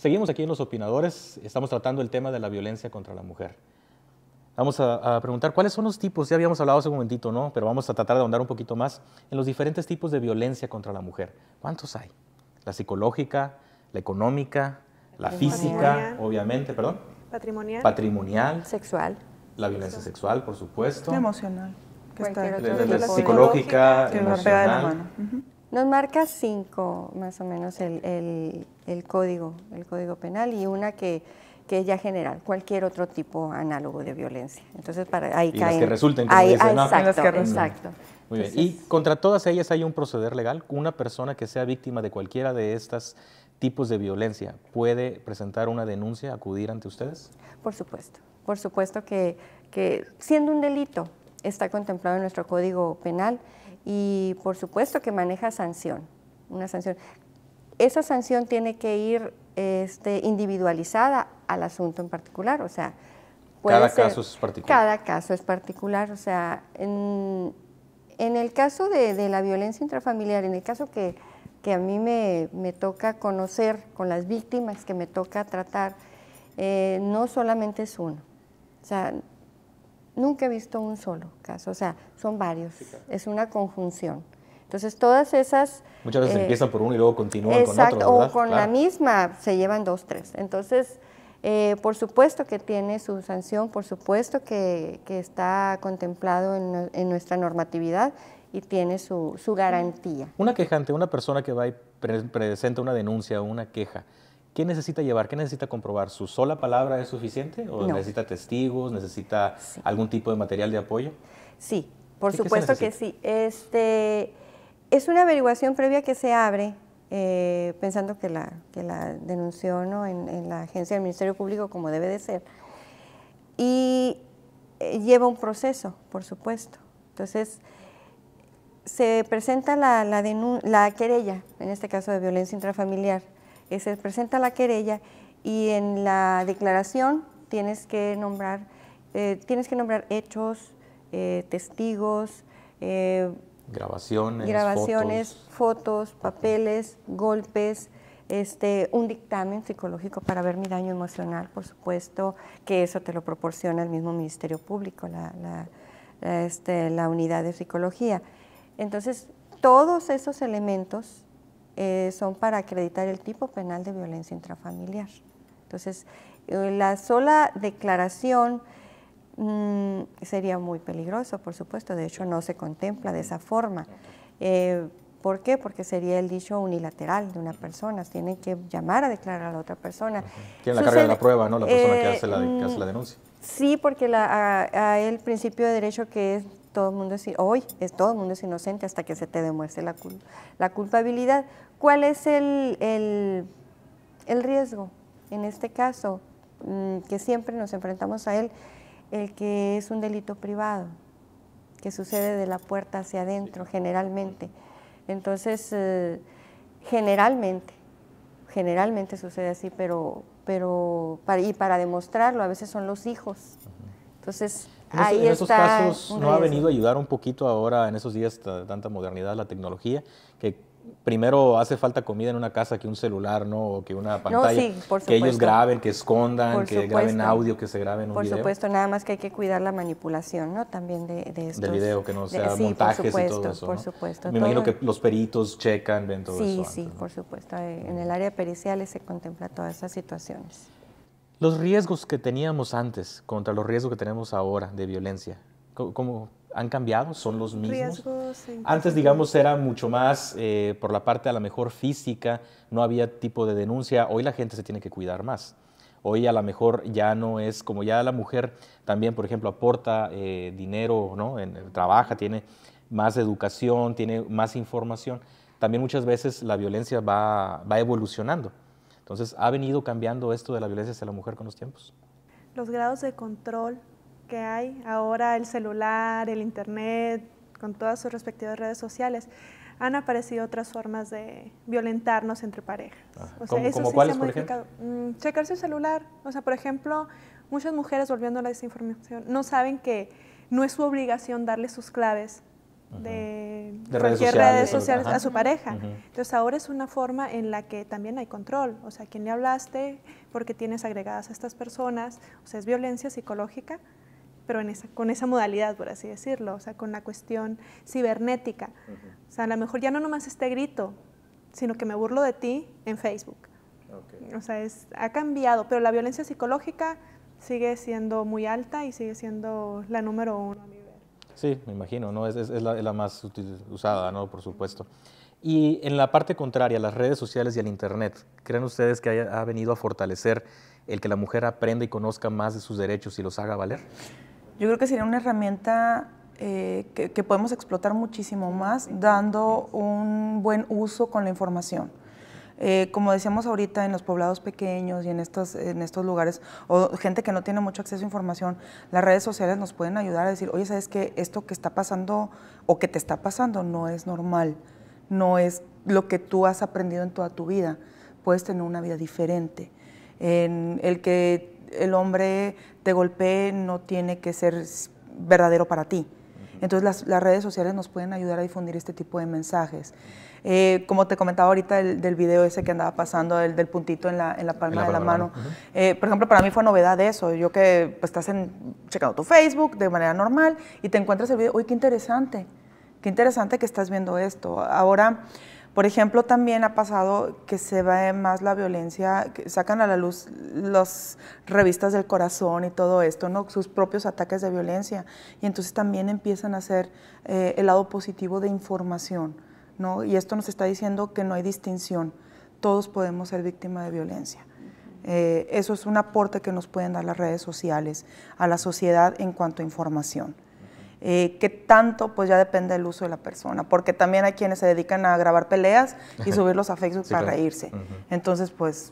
Seguimos aquí en Los Opinadores, estamos tratando el tema de la violencia contra la mujer. Vamos a preguntar cuáles son los tipos, ya habíamos hablado hace un momentito, ¿no? Pero vamos a tratar de ahondar un poquito más en los diferentes tipos de violencia contra la mujer. ¿Cuántos hay? La psicológica, la económica, la física, obviamente, perdón. Patrimonial. Sexual. La violencia sexual, por supuesto. Emocional. La psicológica, emocional. Nos marca 5 más o menos el código penal, y una que es ya general, cualquier otro tipo análogo de violencia. Entonces, ahí y caen. Las que resulten, como dicen, ¿no? Exacto. Muy bien. Y contra todas ellas hay un proceder legal. Una persona que sea víctima de cualquiera de estos tipos de violencia, ¿puede presentar una denuncia, acudir ante ustedes? Por supuesto que siendo un delito está contemplado en nuestro Código Penal, y por supuesto que maneja sanción, una sanción. Esa sanción tiene que ir individualizada al asunto en particular, o sea, cada caso es particular. Cada caso es particular, o sea, en el caso de la violencia intrafamiliar, en el caso que a mí me toca conocer con las víctimas que me toca tratar, no solamente es uno, o sea, nunca he visto un solo caso, o sea, son varios, es una conjunción. Entonces, todas esas... Muchas veces empiezan por uno y luego continúan con otro, ¿verdad? O con la misma, se llevan 2, 3. Entonces, por supuesto que tiene su sanción, por supuesto que está contemplado en nuestra normatividad y tiene su garantía. Una quejante, una persona que va y presenta una denuncia o una queja, ¿qué necesita llevar? ¿Qué necesita comprobar? ¿Su sola palabra es suficiente o necesita testigos, necesita algún tipo de material de apoyo? Sí, por supuesto que sí. Es una averiguación previa que se abre, pensando que la denunció, ¿no?, en la agencia del Ministerio Público, como debe de ser, y lleva un proceso, por supuesto. Entonces, se presenta la querella, en este caso de violencia intrafamiliar, se presenta la querella, y en la declaración tienes que nombrar hechos, testigos, grabaciones, fotos, papeles, golpes, un dictamen psicológico para ver mi daño emocional, por supuesto, que eso te lo proporciona el mismo Ministerio Público, la unidad de psicología. Entonces, todos esos elementos son para acreditar el tipo penal de violencia intrafamiliar. Entonces, la sola declaración sería muy peligroso, por supuesto, de hecho no se contempla de esa forma. ¿Por qué? Porque sería el dicho unilateral de una persona, tienen que llamar a declarar a la otra persona. Tiene la carga de la prueba, ¿no?, la persona que hace la denuncia. Sí, porque hay el principio de derecho que es todo el mundo es inocente hasta que se te demuestre la culpabilidad. ¿Cuál es el riesgo? En este caso, que siempre nos enfrentamos a él, el que es un delito privado, que sucede de la puerta hacia adentro, generalmente. Entonces, generalmente sucede así, pero para demostrarlo, a veces son los hijos. Entonces, ahí en esos casos, ¿no ha venido a ayudar un poquito ahora, en esos días de tanta modernidad, la tecnología, que primero hace falta comida en una casa que un celular, ¿no?, o que una pantalla, que ellos graben, que escondan, que graben audio, que se graben un video? Por supuesto, nada más que hay que cuidar la manipulación, ¿no?, también de estos. Del video, que no sea montajes y todo eso, por supuesto. Me imagino que los peritos checan, ven todo eso. Sí, por supuesto. En el área pericial se contempla todas esas situaciones. Los riesgos que teníamos antes contra los riesgos que tenemos ahora de violencia, ¿cómo han cambiado? ¿Son los mismos? Antes, digamos, era mucho más por la parte a lo mejor física, no había tipo de denuncia. Hoy la gente se tiene que cuidar más. Hoy a lo mejor ya no es como ya la mujer también, por ejemplo, aporta dinero, ¿no?, trabaja, tiene más educación, tiene más información. También muchas veces la violencia va evolucionando. Entonces, ¿ha venido cambiando esto de la violencia hacia la mujer con los tiempos? Los grados de control que hay ahora, el celular, el internet, con todas sus respectivas redes sociales, han aparecido otras formas de violentarnos entre parejas. O sea, ¿Cómo cuáles, por ejemplo? Checarse el celular. O sea, por ejemplo, muchas mujeres, volviendo a la desinformación, no saben que no es su obligación darle sus claves de cualquier redes sociales a su pareja. Entonces ahora es una forma en la que también hay control, o sea, ¿quién le hablaste? Porque tienes agregadas a estas personas, o sea, es violencia psicológica, pero con esa modalidad, por así decirlo, o sea, con la cuestión cibernética. O sea, a lo mejor ya no nomás este grito, sino que me burlo de ti en Facebook. O sea, ha cambiado, pero la violencia psicológica sigue siendo muy alta y sigue siendo la número 1 a mi ver. Sí, me imagino, ¿no? Es la más usada, ¿no? Por supuesto. Y en la parte contraria, las redes sociales y el Internet, ¿creen ustedes que ha venido a fortalecer el que la mujer aprenda y conozca más de sus derechos y los haga valer? Yo creo que sería una herramienta que podemos explotar muchísimo más dando un buen uso con la información. Como decíamos ahorita, en los poblados pequeños y en estos lugares, o gente que no tiene mucho acceso a información, las redes sociales nos pueden ayudar a decir, oye, ¿sabes qué? Esto que está pasando o que te está pasando no es normal, no es lo que tú has aprendido en toda tu vida, puedes tener una vida diferente. El que el hombre te golpee no tiene que ser verdadero para ti. Entonces las redes sociales nos pueden ayudar a difundir este tipo de mensajes. Como te comentaba ahorita del video ese que andaba pasando, del puntito en la palma de la mano. Por ejemplo, para mí fue novedad eso. Yo que pues, estás checando tu Facebook de manera normal y te encuentras el video, uy, qué interesante que estás viendo esto. Ahora, por ejemplo, también ha pasado que se ve más la violencia, que sacan a la luz las revistas del corazón y todo esto, ¿no? Sus propios ataques de violencia. Y entonces también empiezan a hacer el lado positivo de información, ¿no? Y esto nos está diciendo que no hay distinción. Todos podemos ser víctimas de violencia. Eso es un aporte que nos pueden dar las redes sociales a la sociedad en cuanto a información. Que tanto, pues ya depende del uso de la persona, porque también hay quienes se dedican a grabar peleas y subirlos a Facebook sí, para reírse. Entonces, pues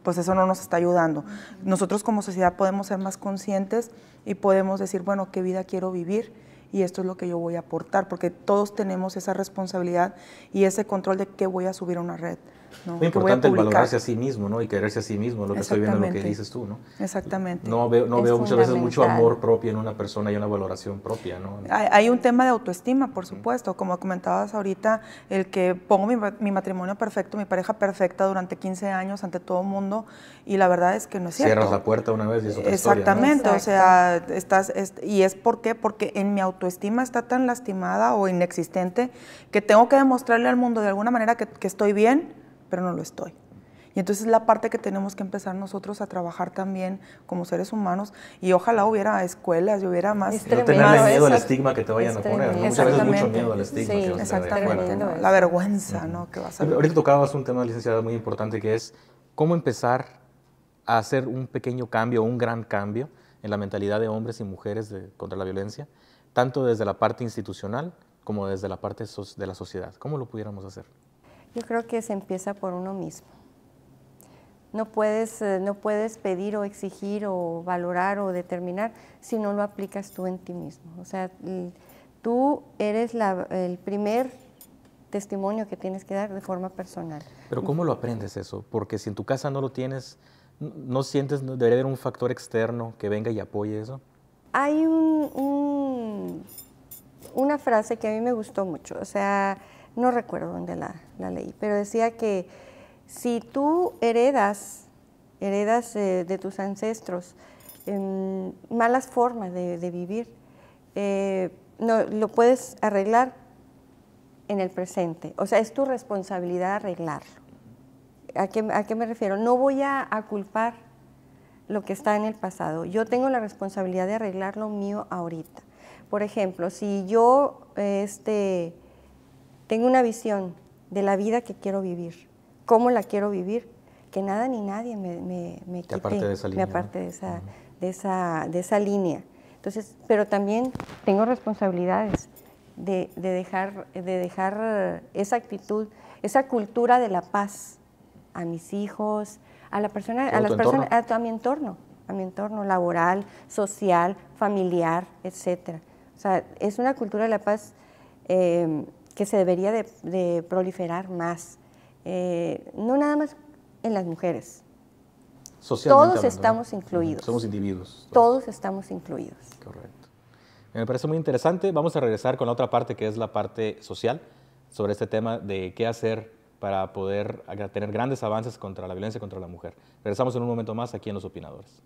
eso no nos está ayudando. Nosotros como sociedad podemos ser más conscientes y podemos decir, bueno, ¿qué vida quiero vivir? Y esto es lo que yo voy a aportar, porque todos tenemos esa responsabilidad y ese control de qué voy a subir a una red. ¿no? Muy importante el valorarse a sí mismo, ¿no? Y quererse a sí mismo, lo que estoy viendo, lo que dices tú, ¿no? Exactamente. No veo muchas veces mucho amor propio en una persona y una valoración propia, ¿no? Hay un tema de autoestima, por supuesto, como comentabas ahorita, el que pongo mi matrimonio perfecto, mi pareja perfecta durante 15 años ante todo el mundo, y la verdad es que no es cierto. Cierras la puerta una vez y es otra Exactamente, historia, ¿no? o sea, ¿y es por qué? Porque en mi autoestima está tan lastimada o inexistente que tengo que demostrarle al mundo de alguna manera que estoy bien, pero no lo estoy. Y entonces es la parte que tenemos que empezar nosotros a trabajar también como seres humanos, y ojalá hubiera escuelas y hubiera más... No tenerle miedo al estigma que te vayan a poner, ¿no? Muchas veces mucho miedo al estigma sí, que vas a tener de afuera, ¿no? La vergüenza, ¿no? Que vas a ahorita tocabas un tema, licenciada, muy importante, que es cómo empezar a hacer un pequeño cambio, un gran cambio en la mentalidad de hombres y mujeres contra la violencia, tanto desde la parte institucional como desde la parte de la sociedad. ¿Cómo lo pudiéramos hacer? Yo creo que se empieza por uno mismo. No puedes pedir o exigir o valorar o determinar si no lo aplicas tú en ti mismo. O sea, tú eres el primer testimonio que tienes que dar de forma personal. Pero ¿cómo lo aprendes eso? Porque si en tu casa no lo tienes, ¿no sientes, debería haber un factor externo que venga y apoye eso? Hay una frase que a mí me gustó mucho, o sea, no recuerdo dónde la leí, pero decía que si tú heredas de tus ancestros malas formas de vivir, no, lo puedes arreglar en el presente. O sea, es tu responsabilidad arreglarlo. ¿A qué me refiero? No voy a culpar lo que está en el pasado. Yo tengo la responsabilidad de arreglar lo mío ahorita. Por ejemplo, si yo tengo una visión de la vida que quiero vivir, cómo la quiero vivir, que nada ni nadie me quite, aparte de esa línea, me aparte de esa línea. Entonces, pero también tengo responsabilidades de dejar esa actitud, esa cultura de la paz a mis hijos, a las personas, a mi entorno laboral, social, familiar, etcétera. O sea, es una cultura de la paz que se debería de proliferar más, no nada más en las mujeres. Socialmente todos estamos incluidos. Somos individuos. Todos estamos incluidos. Correcto. Me parece muy interesante. Vamos a regresar con la otra parte, que es la parte social, sobre este tema de qué hacer para poder tener grandes avances contra la violencia contra la mujer. Regresamos en un momento más aquí en Los Opinadores.